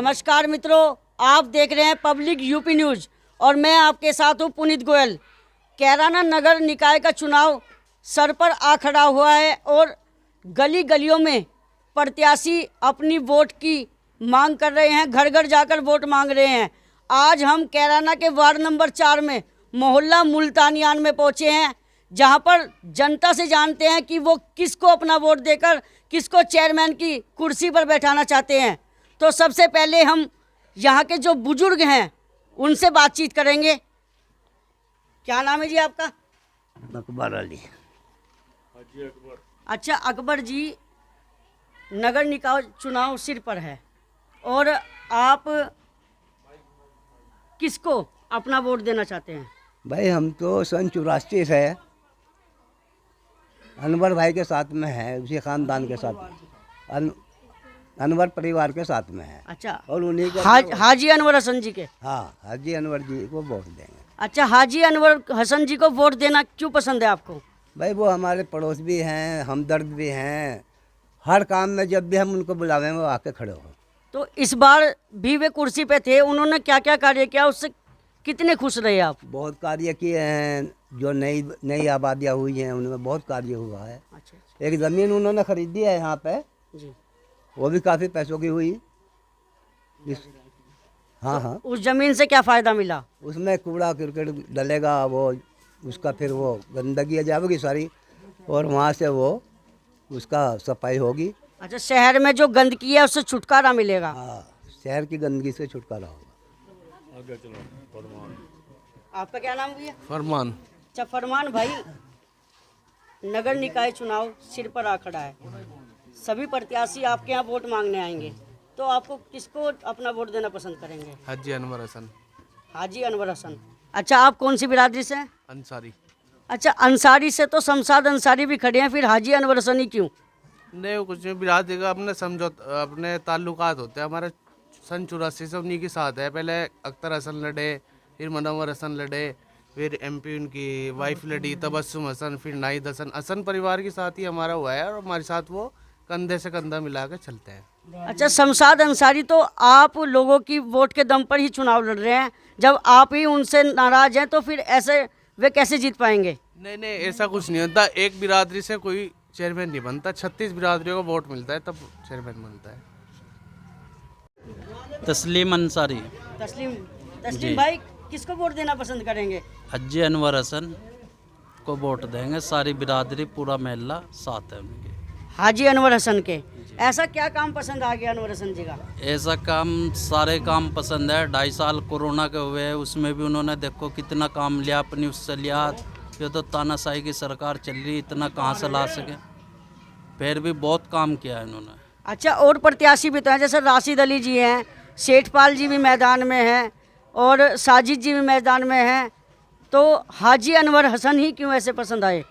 नमस्कार मित्रों, आप देख रहे हैं पब्लिक यूपी न्यूज़ और मैं आपके साथ हूं पुनीत गोयल। कैराना नगर निकाय का चुनाव सर पर आ खड़ा हुआ है और गली गलियों में प्रत्याशी अपनी वोट की मांग कर रहे हैं, घर घर जाकर वोट मांग रहे हैं। आज हम कैराना के वार्ड नंबर 4 में मोहल्ला मुल्तानियान में पहुंचे हैं, जहां पर जनता से जानते हैं कि वो किसको अपना वोट देकर किसको चेयरमैन की कुर्सी पर बैठाना चाहते हैं। तो सबसे पहले हम यहाँ के जो बुजुर्ग हैं उनसे बातचीत करेंगे। क्या नाम है जी आपका? अकबर अली। अच्छा अकबर जी, नगर निकाय चुनाव सिर पर है और आप किसको अपना वोट देना चाहते हैं? भाई हम तो सन 84 से अनवर भाई के साथ में है, उसी खानदान के साथ अनवर परिवार के साथ में है। अच्छा, और उन्हीं के हाजी अनवर हसन जी के? हाँ, हाजी अनवर जी को वोट देंगे। अच्छा, हाजी अनवर हसन जी को वोट देना क्यों पसंद है आपको? भाई वो हमारे पड़ोस भी हैं, हमदर्द भी हैं। हर काम में जब भी हम उनको बुलावें वो आके खड़े हो। तो इस बार भी वे कुर्सी पे थे, उन्होंने क्या क्या कार्य किया, उससे कितने खुश रहे आप? बहुत कार्य किए हैं, जो नई आबादियाँ हुई हैं उनमें बहुत कार्य हुआ है। अच्छा, एक ज़मीन उन्होंने खरीदी है यहाँ पे जी, वो भी काफ़ी पैसों की हुई। हाँ हाँ, उस जमीन से क्या फायदा मिला? उसमें कूड़ा क्रिकेट डलेगा, वो उसका फिर वो गंदगी आ जाएगी सारी और वहाँ से वो उसका सफाई होगी। अच्छा, शहर में जो गंदगी है उससे छुटकारा मिलेगा? हाँ, शहर की गंदगी से छुटकारा होगा। आपका क्या नाम भैया? फरमान। अच्छा फरमान भाई, नगर निकाय चुनाव सिर पर आ खड़ा है, सभी प्रत्याशी आपके यहाँ वोट मांगने आएंगे, तो आपको किसको अपना वोट देना पसंद करेंगे? हाजी अनवर हसन। हाजी अनवर हसन। अच्छा, आप कौन सी बिरादरी से हैं? अंसारी। अच्छा, अंसारी से तो शमशाद अंसारी भी खड़े हैं, फिर हाजी अनवर हसन ही क्यों? नहीं, वो कुछ नहीं, बिरादरी का अपने समझौता, अपने ताल्लुकात होते हैं हमारे। सन 84 से उन्हीं के साथ है। पहले अख्तर हसन लड़े, फिर मनव्वर हसन लड़े, फिर MP उनकी वाइफ लड़ी तबस्सुम हसन, फिर नाहिद हसन। हसन परिवार के साथ ही हमारा हुआ है और हमारे साथ वो कंधे से कंधा मिला के चलते हैं। अच्छा, शमशाद अंसारी तो आप लोगों की वोट के दम पर ही चुनाव लड़ रहे हैं, जब आप ही उनसे नाराज हैं तो फिर ऐसे वे कैसे जीत पाएंगे? नहीं, ऐसा कुछ नहीं होता। एक बिरादरी से कोई चेयरमैन नहीं बनता, 36 बिरादरियों को वोट मिलता है तब चेयरमैन बनता है। तस्लीम अंसारी। तस्लीम भाई, किसको वोट देना पसंद करेंगे? हाजी अनवर हसन को वोट देंगे। सारी बिरादरी, पूरा महल्ला साथ है उनके। हाजी अनवर हसन के। ऐसा क्या काम पसंद आ गया अनवर हसन जी का? ऐसा काम, सारे काम पसंद है। 2.5 साल कोरोना के हुए हैं, उसमें भी उन्होंने देखो कितना काम लिया, अपनी उससे लिया। ये तो तानाशाही की सरकार चल रही, इतना कहाँ से ला सके, फिर भी बहुत काम किया है इन्होंने। अच्छा, और प्रत्याशी भी तो हैं, जैसे राशिद अली जी हैं, सेठपाल जी भी मैदान में हैं और साजिद जी भी मैदान में हैं, तो हाजी अनवर हसन ही क्यों ऐसे पसंद आए?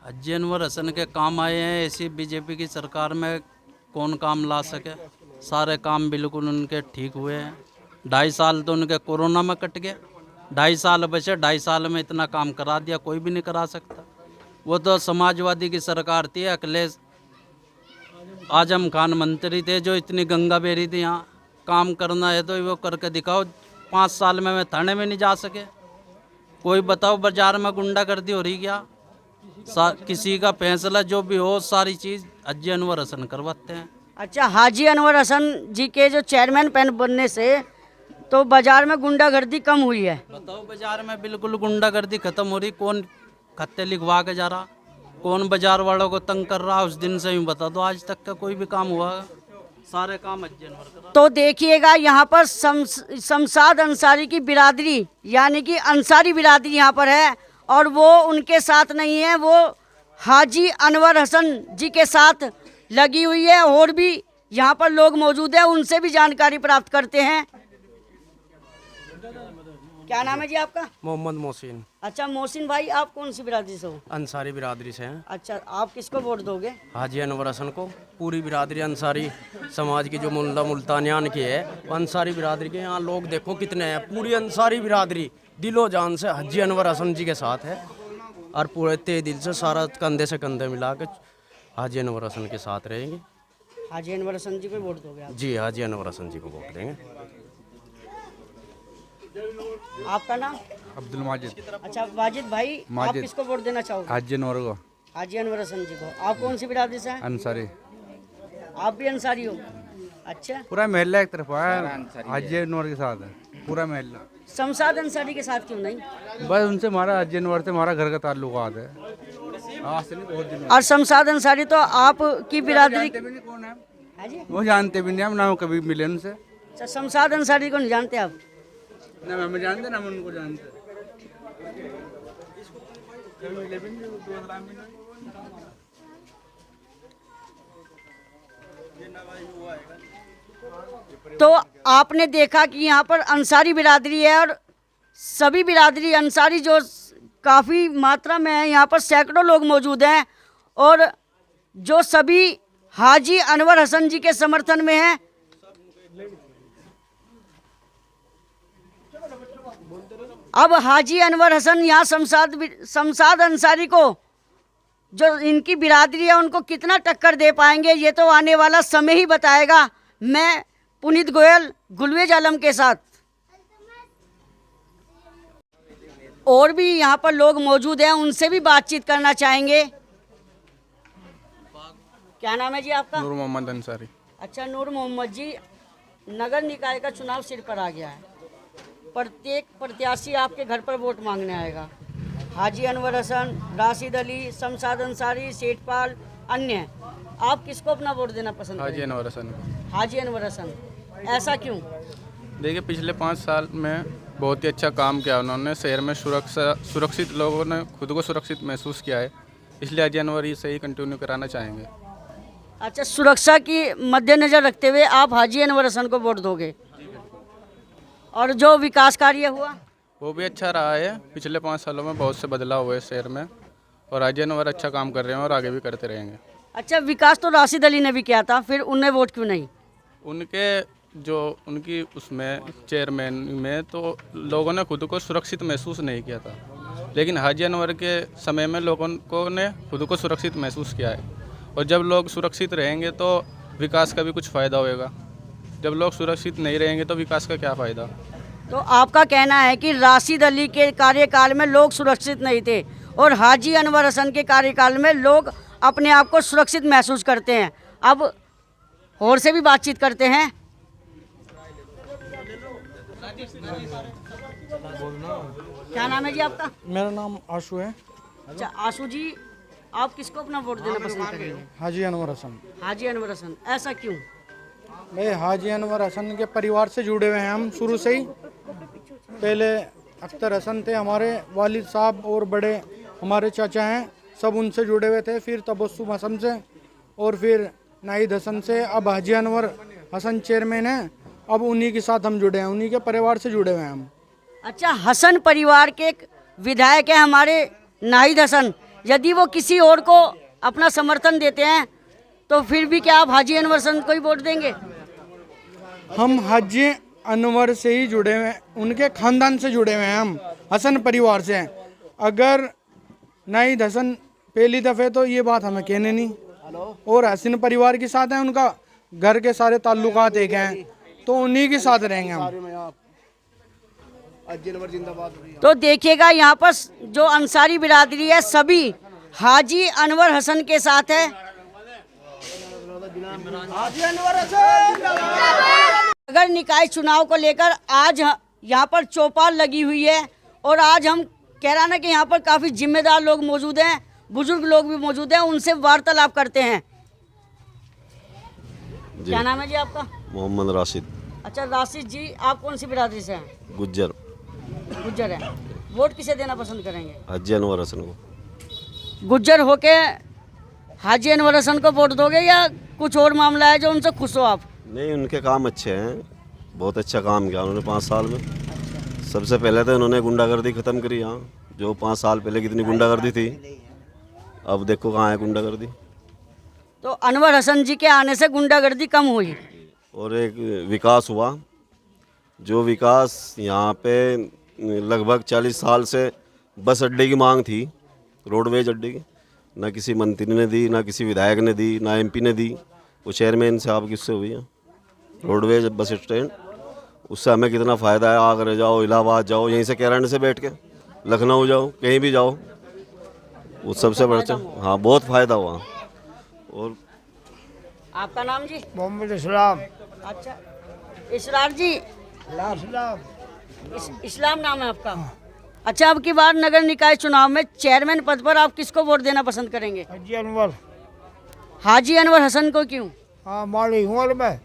हाजी अनवर हसन के काम आए हैं। ऐसी BJP की सरकार में कौन काम ला सके? सारे काम बिल्कुल उनके ठीक हुए हैं। 2.5 साल तो उनके कोरोना में कट गए, 2.5 साल बचे। 2.5 साल में इतना काम करा दिया, कोई भी नहीं करा सकता। वो तो समाजवादी की सरकार थी, अखिलेश आजम खान मंत्री थे, जो इतनी गंगा बेरी थी। यहाँ काम करना है तो वो करके दिखाओ। 5 साल में मैं थाने में नहीं जा सके। कोई बताओ, बाजार में गुंडागर्दी हो रही क्या? किसी का फैसला जो भी हो, सारी चीज़ हाजी अनवर हसन करवाते हैं। अच्छा, हाजी अनवर हसन जी के जो चेयरमैन पैन बनने से तो बाजार में गुंडागर्दी कम हुई है। बताओ, बाजार में बिल्कुल गुंडागर्दी खत्म हो रही। कौन खत्ते लिखवा के जा रहा, कौन बाजार वालों को तंग कर रहा, उस दिन से ही बता दो। आज तक का कोई भी काम हुआ? सारे काम हाजी अनवर कर रहा। तो देखिएगा, यहाँ पर शमशाद अंसारी की बिरादरी यानी कि अंसारी बिरादरी यहाँ पर है और वो उनके साथ नहीं है, वो हाजी अनवर हसन जी के साथ लगी हुई है। और भी यहाँ पर लोग मौजूद हैं, उनसे भी जानकारी प्राप्त करते हैं। क्या नाम है जी आपका? मोहम्मद मोहसिन। अच्छा मोहसिन भाई, आप कौन सी बिरादरी से हो? अंसारी बिरादरी से हैं। अच्छा, आप किसको वोट दोगे? हाजी अनवर हसन को। पूरी बिरादरी अंसारी समाज की जो मोहल्ला मुल्तानियान की है, अंसारी बिरादरी के यहाँ लोग देखो कितने हैं। पूरी अंसारी बिरादरी दिलो जान से हाजी अनवर हसन जी के साथ है और पूरे तहे दिल से सारा कंधे से कंधे मिला के हाजी अनवर हसन के साथ रहेंगे। हाजी अनवर हसन जी को वोट दोगे आप? जी हाजी अनवर हसन जी को वोट देंगे। आपका नाम? अब्दुल माजिद। अच्छा वाजिद भाई, आप माजिद। किसको वोट देना चाहोगे? हाजी अनवर को। हाजी अनवर हसन जी को। आप कौन सी बिरादरी से हैं? अंसारी। आप भी अंसारी हो? अच्छा, पूरा महल्ला एक तरफ है, हाजी अनवर के साथ है पूरा महल्ला। शमशाद अंसारी के साथ क्यों नहीं? बस उनसे हमारा हाजी अनवर से हमारा घर का ताल्लुकात है, आज से नहीं बहुत दिन। और शमशाद अंसारी तो आपकी बिरादरी? कौन है है जी? वो जानते भी नहीं, हम ना कभी मिले उनसे, अच्छा, शमशाद अंसारी को नहीं जानते आप? ना हमें जानते ना हम उनको जानते। तो आपने देखा कि यहाँ पर अंसारी बिरादरी है और सभी बिरादरी अंसारी जो काफ़ी मात्रा में है, यहाँ पर सैकड़ों लोग मौजूद हैं और जो सभी हाजी अनवर हसन जी के समर्थन में हैं। अब हाजी अनवर हसन यहाँ शमशाद अंसारी को, जो इनकी बिरादरी है, उनको कितना टक्कर दे पाएंगे ये तो आने वाला समय ही बताएगा। मैं पुनीत गोयल गुलवेज आलम के साथ। और भी यहाँ पर लोग मौजूद हैं, उनसे भी बातचीत करना चाहेंगे। क्या नाम है जी आपका? नूर मोहम्मद अंसारी। अच्छा नूर मोहम्मद जी, नगर निकाय का चुनाव सिर पर आ गया है, प्रत्येक प्रत्याशी आपके घर पर वोट मांगने आएगा। हाजी अनवर हसन, राशिद अली, शमशाद अंसारी, सेठपाल, अन्य, आप किसको अपना वोट देना पसंद हाजी करेंगे? अनवर हसन को। हाजी अनवर हसन। ऐसा क्यों? देखिए पिछले 5 साल में बहुत ही अच्छा काम किया उन्होंने, शहर में सुरक्षित लोगों ने खुद को सुरक्षित महसूस किया है, इसलिए हाजी अनवर ही सही कंटिन्यू कराना चाहेंगे। अच्छा, सुरक्षा की मद्देनजर रखते हुए आप हाजी अनवर हसन को वोट दोगे। और जो विकास कार्य हुआ वो भी अच्छा रहा है, पिछले 5 सालों में बहुत से बदलाव हुए शहर में और हाजी अनवर अच्छा काम कर रहे हैं और आगे भी करते रहेंगे। अच्छा, विकास तो राशिद अली ने भी किया था, फिर उन्हें वोट क्यों नहीं? उनके जो उनकी उसमें चेयरमैन में तो लोगों ने खुद को सुरक्षित महसूस नहीं किया था, लेकिन हाजी अनवर के समय में लोगों ने खुद को सुरक्षित महसूस किया है। और जब लोग सुरक्षित रहेंगे तो विकास का भी कुछ फ़ायदा होएगा, जब लोग सुरक्षित नहीं रहेंगे तो विकास का क्या फ़ायदा। तो आपका कहना है कि राशिद अली के कार्यकाल में लोग सुरक्षित नहीं थे और हाजी अनवर हसन के कार्यकाल में लोग अपने आप को सुरक्षित महसूस करते हैं। अब और से भी बातचीत करते हैं। क्या नाम है जी आपका? मेरा नाम आशू है। अच्छा आशू जी, आप किसको अपना वोट देना पसंद करेंगे? हाजी अनवर हसन। हाजी अनवर हसन। ऐसा क्यों? भाई हाजी अनवर हसन के परिवार से जुड़े हुए हैं हम शुरू से ही। पहले अख्तर हसन थे हमारे वालिद साहब और बड़े हमारे चाचा हैं, सब उनसे जुड़े हुए थे। फिर तबस्सुम हसन से और फिर नाहिद हसन से, अब हाजी अनवर हसन चेयरमैन हैं, अब उन्हीं के साथ हम जुड़े हैं, उन्हीं के परिवार से जुड़े हुए हैं हम। अच्छा, हसन परिवार के एक विधायक है हमारे नाहिद हसन, यदि वो किसी और को अपना समर्थन देते हैं तो फिर भी क्या आप हाजी अनवर हसन को ही वोट देंगे? हम हाजी अनवर से ही जुड़े हुए हैं, उनके खानदान से जुड़े हुए हैं हम, हसन परिवार से हैं। अगर नाहिद हसन पहली दफ़े तो ये बात हमें कहने नहीं, और हसन परिवार के साथ हैं, उनका घर के सारे ताल्लुकात एक हैं, तो उन्हीं के साथ रहेंगे हम। तो देखिएगा यहाँ पर जो अंसारी बिरादरी है सभी हाजी अनवर हसन के साथ है। नगर निकाय चुनाव को लेकर आज यहाँ पर चौपाल लगी हुई है और आज हम कह रहा ना कि यहाँ पर काफ़ी जिम्मेदार लोग मौजूद हैं, बुजुर्ग लोग भी मौजूद हैं, उनसे वार्तालाप करते हैं। क्या नाम है जी आपका? मोहम्मद राशिद। अच्छा राशिद जी, आप कौन सी बिरादरी से हैं? गुज्जर। गुज्जर है। वोट किसे देना पसंद करेंगे? हाजी अनवर हसन को। गुज्जर होके हाजी अनवर हसन को वोट दोगे या कुछ और मामला है जो उनसे खुश हो आप? नहीं, उनके काम अच्छे हैं, बहुत अच्छा काम किया उन्होंने 5 साल में। सबसे पहले तो उन्होंने गुंडागर्दी ख़त्म करी यहाँ, जो 5 साल पहले कितनी गुंडागर्दी थी, अब देखो कहाँ है गुंडागर्दी। तो अनवर हसन जी के आने से गुंडागर्दी कम हुई और एक विकास हुआ, जो विकास यहाँ पे लगभग 40 साल से बस अड्डे की मांग थी, रोडवेज अड्डे की, ना किसी मंत्री ने दी, ना किसी विधायक ने दी, ना एमपी ने दी, वो चेयरमैन साहब किससे हुई है, रोडवेज बस स्टैंड, उससे हमें कितना फ़ायदा है। आगरा जाओ, इलाहाबाद जाओ, यहीं से कैराने से बैठ के लखनऊ जाओ, कहीं भी जाओ, वो सबसे बढ़। हाँ, बहुत फ़ायदा हुआ। और आपका नाम जी? मोहम्मद इस्लाम। अच्छा, इसरार जी, इस्लाम नाम है आपका? अच्छा, अब की बार नगर निकाय चुनाव में चेयरमैन पद पर आप किसको वोट देना पसंद करेंगे? हाजी अनवर। हाजी अनवर हसन को क्यों? हाँ, माली हूँ मैं।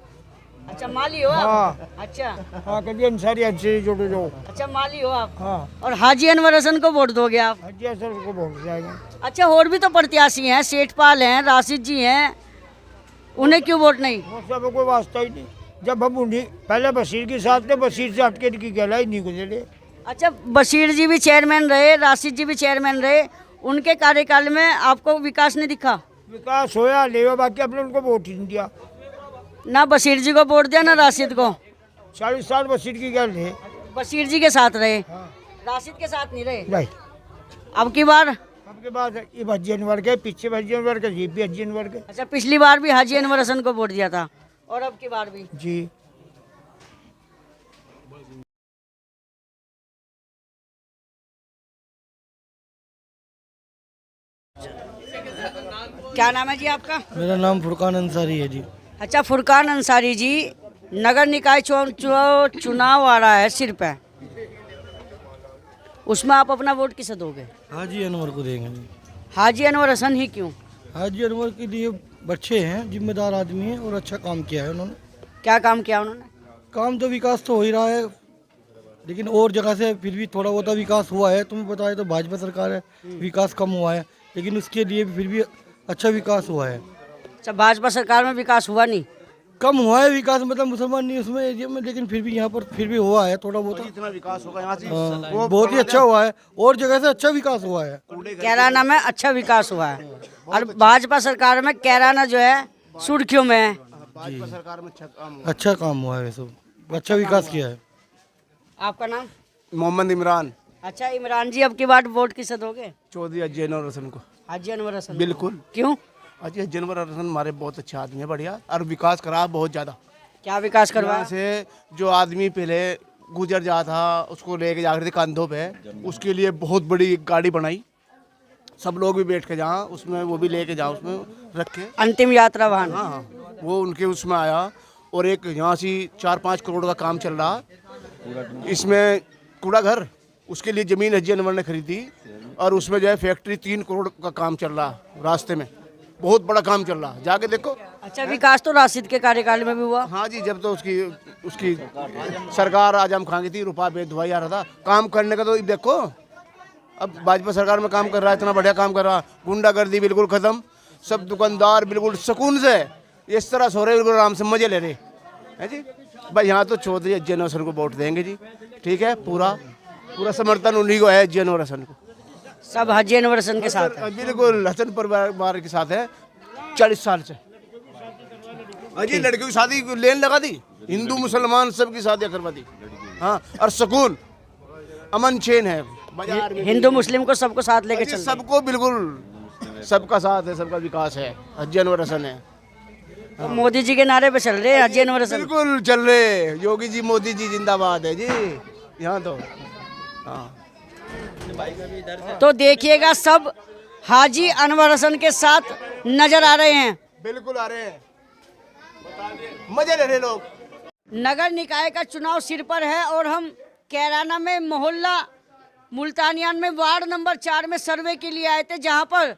अच्छा, माली हो आप? हाँ। अच्छा हाँ, कभी अंसारी अच्छे जुड़े जो। अच्छा, माली हो आप? हाँ, और हाजी अनवर हसन को वोट दोगे आप? हाजी अनवर को वोट जाएगा। अच्छा, और भी तो प्रत्याशी हैं, सेठपाल हैं, राशिद जी हैं, उन्हें क्यों वोट नहीं? वो सब कोई वास्ता ही नहीं। जब हम उन्हीं पहले बशीर के साथ थे, बशीर से हटके की गला ही नहीं गुजरे। अच्छा, बशीर जी भी चेयरमैन रहे, राशिद जी भी चेयरमैन रहे, उनके कार्यकाल में आपको विकास नहीं दिखा? विकास होया ले, बाकी अपने उनको वोट ही नहीं दिया। ना बशीर जी को वोट दिया ना राशिद को? 40 साल बशीर की गल है। बशीर जी के साथ रहे, हाँ। राशिद के साथ नहीं रहे। नहीं, अब की बार? अब के बाद ये हाजी अनवर के, पीछे हाजी अनवर के, ये भी हाजी अनवर के। अच्छा, पिछली बार भी हाजी अनवर हसन को वोट दिया था और अब की बार भी? जी। क्या नाम है जी आपका? मेरा नाम फुरकान अंसारी है जी। अच्छा, फुरकान अंसारी जी, नगर निकाय चुनाव आ रहा है सिर पे, उसमें आप अपना वोट किसे दोगे? हाजी अनवर को देंगे जी। हाजी अनवर हसन ही क्यों? हाजी अनवर के लिए अच्छे हैं, जिम्मेदार आदमी हैं और अच्छा काम किया है उन्होंने। क्या काम किया उन्होंने? काम तो विकास तो हो ही रहा है, लेकिन और जगह से फिर भी थोड़ा बहुत विकास हुआ है। तुम्हें पता है तो भाजपा सरकार है, विकास कम हुआ है, लेकिन उसके लिए भी फिर भी अच्छा विकास हुआ है। अच्छा, भाजपा सरकार में विकास हुआ नहीं? कम हुआ है विकास, मतलब मुसलमान नहीं उसमें एरिया में, लेकिन फिर भी यहाँ पर फिर भी हुआ है थोड़ा बहुत। जितना विकास होगा यहाँ से हाँ, बहुत ही अच्छा हुआ है, और जगह से अच्छा विकास हुआ है। कैराना में अच्छा विकास हुआ है और भाजपा सरकार में कैराना जो है सुर्खियों में है। भाजपा सरकार में अच्छा काम हुआ है, सब अच्छा विकास किया है। आपका नाम? मोहम्मद इमरान अच्छा, इमरान जी, अब की बार वोट किसे दोगे? चौधरी हाजी अनवर हसन को। हाजी अनवर हसन? बिल्कुल। क्यों? हाजी अनवर हसन हमारे बहुत अच्छे आदमी है, बढ़िया, और विकास करा बहुत ज़्यादा। क्या विकास यहाँ करवाया? से जो आदमी पहले गुजर जा था, उसको लेके जा रहे थे कंधों पे, उसके लिए बहुत बड़ी गाड़ी बनाई, सब लोग भी बैठ के जहाँ उसमें, वो भी लेके जाओ उसमें रखे। अंतिम यात्रा वाहन? हाँ हाँ, वो उनके उसमें आया। और एक यहाँ से 4-5 करोड़ का काम चल रहा, इसमें कूड़ा घर, उसके लिए ज़मीन हाजी अनवर ने खरीदी, और उसमें जो है फैक्ट्री 3 करोड़ का काम चल रहा, रास्ते में बहुत बड़ा काम चल रहा, जाके देखो। अच्छा, विकास तो राशिद के कार्यकाल में भी हुआ? हाँ जी, जब तो उसकी सरकार आजम खान की थी, रुपया बेधुआई आ रहा था, काम करने का तो देखो। अब भाजपा सरकार में काम कर रहा है, इतना बढ़िया काम कर रहा, गुंडागर्दी बिल्कुल खत्म, सब दुकानदार बिल्कुल सुकून से इस तरह सो रहे, बिल्कुल आराम से मजे ले रहे हैं जी। भाई यहाँ तो चौधरी हाजी अनवर हसन को वोट देंगे जी, ठीक है, पूरा समर्थन उन्हीं को है, हाजी अनवर हसन को। सब हाजी अनवर हसन के साथ है? बिल्कुल, हसन परिवार के साथ है 40 साल से। अजी लड़कियों की शादी लेन लगा दी, हिंदू मुसलमान सबकी शादियाँ करवा दी। हाँ, और सुकून अमन चैन है बाजार में। हिंदू मुस्लिम को सबको साथ लेके अजी चल रहे हैं। सबको बिल्कुल, सबका साथ है, सबका विकास है, हाजी अनवर हसन है। तो मोदी जी के नारे पे चल रहे हैं हाजी अनवर हसन? बिल्कुल चल रहे, योगी जी मोदी जी जिंदाबाद है जी यहाँ तो। हाँ, तो देखिएगा, सब हाजी अनवर हसन के साथ नजर आ रहे हैं। बिल्कुल आ रहे हैं, मजे ले रहे लोग। नगर निकाय का चुनाव सिर पर है और हम कैराना में मोहल्ला मुल्तानियान में वार्ड नंबर 4 में सर्वे के लिए आए थे, जहां पर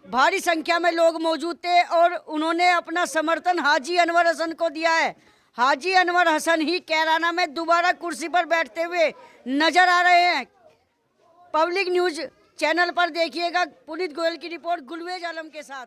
भारी संख्या में लोग मौजूद थे और उन्होंने अपना समर्थन हाजी अनवर हसन को दिया है। हाजी अनवर हसन ही कैराना में दोबारा कुर्सी पर बैठते हुए नजर आ रहे हैं। पब्लिक न्यूज चैनल पर देखिएगा। पुनीत गोयल की रिपोर्ट गुलवेज आलम के साथ।